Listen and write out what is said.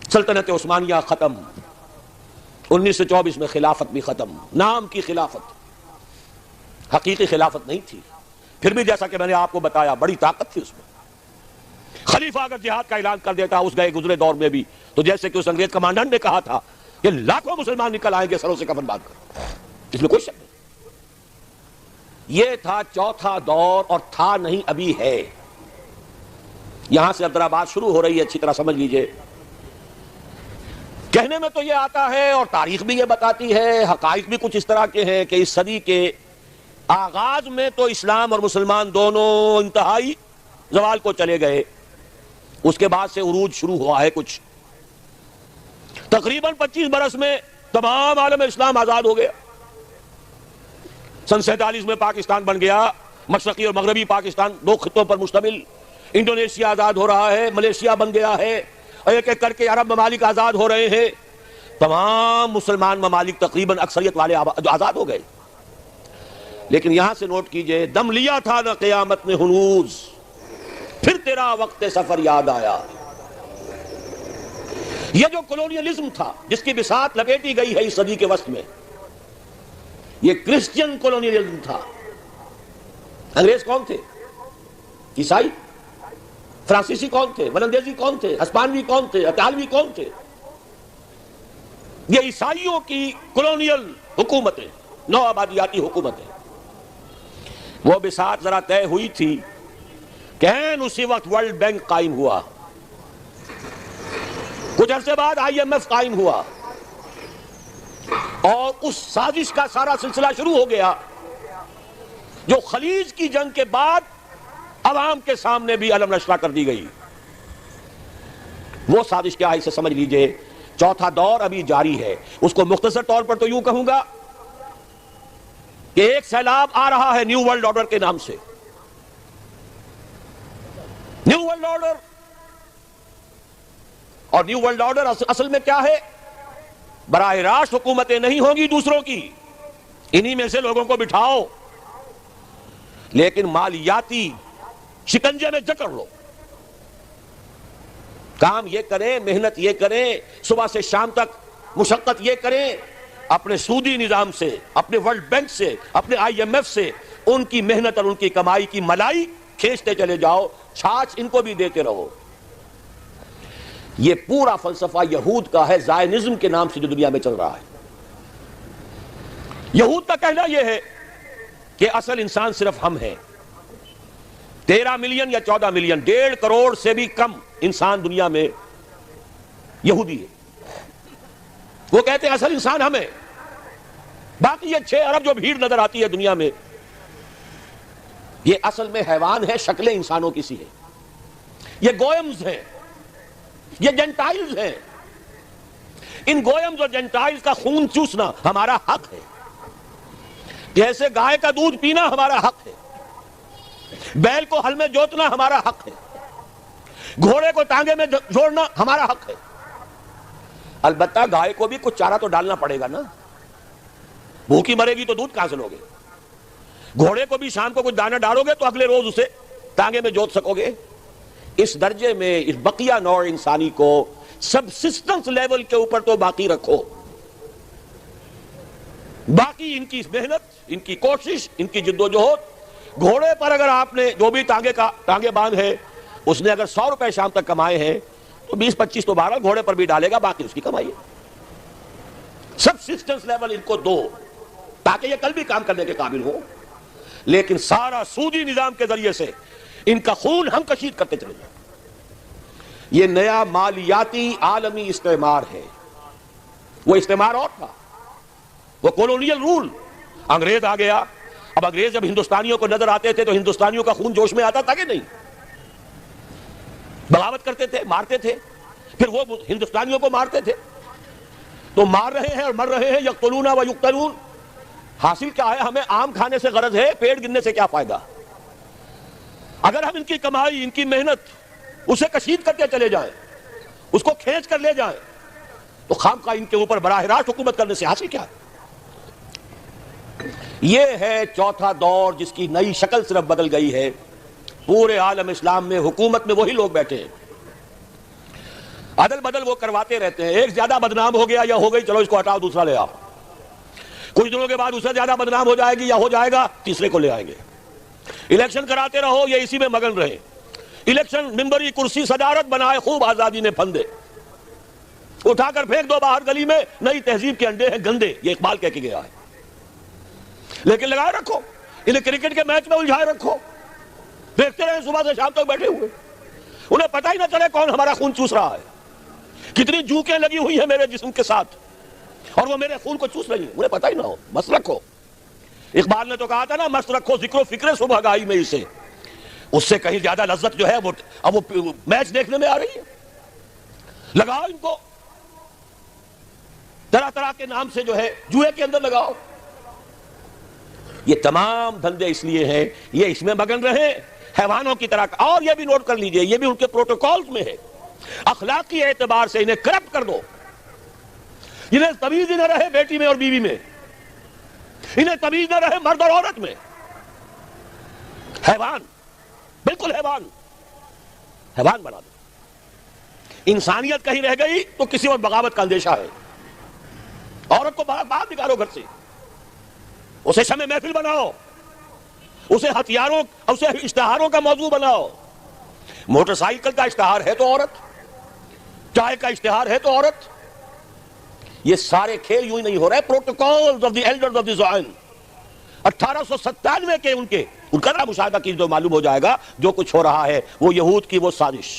سلطنت عثمانیہ ختم، 1924 میں خلافت بھی ختم، نام کی خلافت، حقیقی خلافت نہیں تھی۔ پھر بھی جیسا کہ میں نے آپ کو بتایا بڑی طاقت تھی اس میں۔ خلیفہ اگر جہاد کا اعلان کر دیتا اس گئے گزرے دور میں بھی، تو جیسے کہ اس انگریز کمانڈنٹ نے کہا تھا کہ لاکھوں مسلمان نکل آئیں گے سروں سے کفن باندھ کر، اس میں کوئی شک نہیں۔ یہ تھا چوتھا دور، اور تھا نہیں ابھی ہے۔ یہاں سے اب ذرا بات شروع ہو رہی ہے، اچھی طرح سمجھ لیجئے۔ کہنے میں تو یہ آتا ہے اور تاریخ بھی یہ بتاتی ہے، حقائق بھی کچھ اس طرح کے ہیں کہ اس صدی کے آغاز میں تو اسلام اور مسلمان دونوں انتہائی زوال کو چلے گئے، اس کے بعد سے عروج شروع ہوا ہے کچھ۔ تقریباً 25 برس میں تمام عالم اسلام آزاد ہو گیا۔ سن 47 میں پاکستان بن گیا، مشرقی اور مغربی پاکستان 2 خطوں پر مشتمل۔ انڈونیشیا آزاد ہو رہا ہے، ملیشیا بن گیا ہے، ایک ایک کر کے عرب ممالک آزاد ہو رہے ہیں۔ تمام مسلمان ممالک تقریباً اکثریت والے جو آزاد ہو گئے۔ لیکن یہاں سے نوٹ کیجئے، دم لیا تھا نہ قیامت نے ہنوز، پھر تیرا وقت سفر یاد آیا۔ یہ جو کولونیلزم تھا جس کی بساط لپیٹی گئی ہے اس صدی کے وسط میں، یہ کرسچین کولونیلزم تھا۔ انگریز کون تھے؟ عیسائی۔ فرانسیسی کون تھے؟ ولندیزی کون تھے؟ ہسپانوی کون تھے؟ اطالوی کون تھے؟ یہ عیسائیوں کی کولونیل حکومتیں، نو آبادیاتی حکومتیں، وہ بساط ذرا طے ہوئی تھی کہ اسی وقت ورلڈ بینک قائم ہوا، کچھ عرصے بعد IMF قائم ہوا، اور اس سازش کا سارا سلسلہ شروع ہو گیا جو خلیج کی جنگ کے بعد عوام کے سامنے بھی علم نشرہ کر دی گئی۔ وہ سازش کیا ہے اسے سمجھ لیجئے۔ چوتھا دور ابھی جاری ہے، اس کو مختصر طور پر تو یوں کہوں گا کہ ایک سیلاب آ رہا ہے نیو ورلڈ آرڈر کے نام سے۔ نیو ورلڈ آرڈر، اور نیو ورلڈ آرڈر اصل میں کیا ہے؟ براہ راست حکومتیں نہیں ہوں گی دوسروں کی، انہی میں سے لوگوں کو بٹھاؤ، لیکن مالیاتی شکنجے میں جکڑ لو، کام یہ کریں، محنت یہ کریں، صبح سے شام تک مشقت یہ کریں، اپنے سودی نظام سے، اپنے ورلڈ بینک سے، اپنے IMF سے ان کی محنت اور ان کی کمائی کی ملائی کھینچتے چلے جاؤ، چھاچ ان کو بھی دیتے رہو۔ یہ پورا فلسفہ یہود کا ہے، زائنزم کے نام سے جو دنیا میں چل رہا ہے۔ یہود کا کہنا یہ ہے کہ اصل انسان صرف ہم ہیں۔ 13 ملین یا 14 ملین، 1.5 کروڑ سے بھی کم انسان دنیا میں یہودی ہے۔ وہ کہتے ہیں اصل انسان ہم ہیں، باقی یہ 6 ارب جو بھیڑ نظر آتی ہے دنیا میں، یہ اصل میں حیوان ہے، شکلیں انسانوں کی سی ہیں، یہ گوئمز ہیں، یہ جنٹائلز ہیں۔ ان گوئمز اور جنٹائلز کا خون چوسنا ہمارا حق ہے، جیسے گائے کا دودھ پینا ہمارا حق ہے، بیل کو ہل میں جوتنا ہمارا حق ہے، گھوڑے کو ٹانگے میں جوڑنا ہمارا حق ہے۔ البتہ گائے کو بھی کچھ چارہ تو ڈالنا پڑے گا نا، بھوکی مرے گی تو دودھ کہاں سے لوگے؟ گھوڑے کو بھی شام کو کچھ دانہ ڈالو گے تو اگلے روز اسے ٹانگے میں جوت سکو گے۔ اس درجے میں اس بقیہ نوع انسانی کو سبسسٹنس لیول کے اوپر تو باقی رکھو، باقی ان کی محنت، ان کی کوشش، ان کی جدوجہد۔ گھوڑے پر اگر آپ نے جو بھی ٹانگے باندھ ہے، اس نے اگر 100 روپے شام تک کمائے ہیں تو 20-25 تو بہرحال گھوڑے پر بھی ڈالے گا، باقی اس کی کمائی ہے۔ سبسسٹنس لیول ان کو دو تاکہ یہ کل بھی کام کرنے کے قابل ہو، لیکن سارا سودی نظام کے ذریعے سے ان کا خون ہم کشید کرتے چلے جائیں۔ یہ نیا مالیاتی عالمی استعمار ہے۔ وہ استعمار اور تھا، وہ کولونیل رول۔ انگریز آ گیا، اب انگریز جب ہندوستانیوں کو نظر آتے تھے تو ہندوستانیوں کا خون جوش میں آتا تھا کہ نہیں؟ بغاوت کرتے تھے، مارتے تھے، پھر وہ ہندوستانیوں کو مارتے تھے۔ تو مار رہے ہیں اور مر رہے ہیں، یقتلون و یقتلون۔ حاصل کیا ہے؟ ہمیں آم کھانے سے غرض ہے، پیڑ گننے سے کیا فائدہ؟ اگر ہم ان کی کمائی، ان کی محنت اسے کشید کرتے چلے جائیں، اس کو کھینچ کر لے جائیں، تو خامخواہ ان کے اوپر براہ راست حکومت کرنے سے حاصل کیا ہے؟ یہ ہے چوتھا دور جس کی نئی شکل صرف بدل گئی ہے۔ پورے عالم اسلام میں حکومت میں وہی لوگ بیٹھے ہیں۔ عدل بدل وہ کرواتے رہتے ہیں. ایک زیادہ بدنام ہو گیا یا ہو گئی, چلو اس کو ہٹاؤ دوسرا لے آؤ. کچھ دنوں کے بعد اسے زیادہ بدنام ہو جائے گی یا ہو جائے گا, تیسرے کو لے آئیں گے. الیکشن کراتے رہو, یہ اسی میں مگن رہے. الیکشن ممبری کرسی صدارت بنائے, خوب آزادی نے پھندے, اٹھا کر پھینک دو باہر گلی میں. نئی تہذیب کے انڈے ہیں گندے, یہ اقبال کہہ کے گیا ہے. لیکن لگائے رکھو, انہیں کرکٹ کے میچ میں الجھائے رکھو, دیکھتے رہے صبح سے شام تک بیٹھے ہوئے. انہیں پتہ ہی نہ چلے کون ہمارا خون چوس رہا ہے. کتنی جوکیں لگی ہوئی ہیں میرے جسم کے ساتھ اور وہ میرے خون کو چوس رہی ہیں, انہیں پتہ ہی نہ ہو. مست رکھو. اقبال نے تو کہا تھا نا, مست رکھو ذکر و فکر صبح گائی میں اسے. اس سے کہیں زیادہ لذت جو ہے وہ اب وہ میچ دیکھنے میں آ رہی ہے. لگاؤ ان کو, طرح طرح کے نام سے جو ہے جوئے کے اندر لگاؤ. یہ تمام دھندے اس لیے ہیں, یہ اس میں مگن رہے حیوانوں کی طرح. اور یہ بھی نوٹ کر لیجئے, یہ بھی ان کے پروٹوکولز میں ہے, اخلاقی اعتبار سے انہیں کرپٹ کر دو. انہیں تمیز ہی نہ رہے بیٹی میں اور بیوی میں, انہیں تمیز نہ رہے مرد اور عورت میں. حیوان, بالکل حیوان, حیوان بنا دو. انسانیت کہیں رہ گئی تو کسی اور بغاوت کا اندیشہ ہے. عورت کو باہر نکالو گھر سے, اسے شمع محفل بناؤ, اسے ہتھیاروں, اسے اشتہاروں کا موضوع بناؤ. موٹر سائیکل کا اشتہار ہے تو عورت, چائے کا اشتہار ہے تو عورت. یہ سارے کھیل یوں ہی نہیں ہو رہے. Protocols of the elders of the Zion 1897 کے ان کا ذرا مشاہدہ کیجیے تو معلوم ہو جائے گا جو کچھ ہو رہا ہے وہ یہود کی وہ سازش.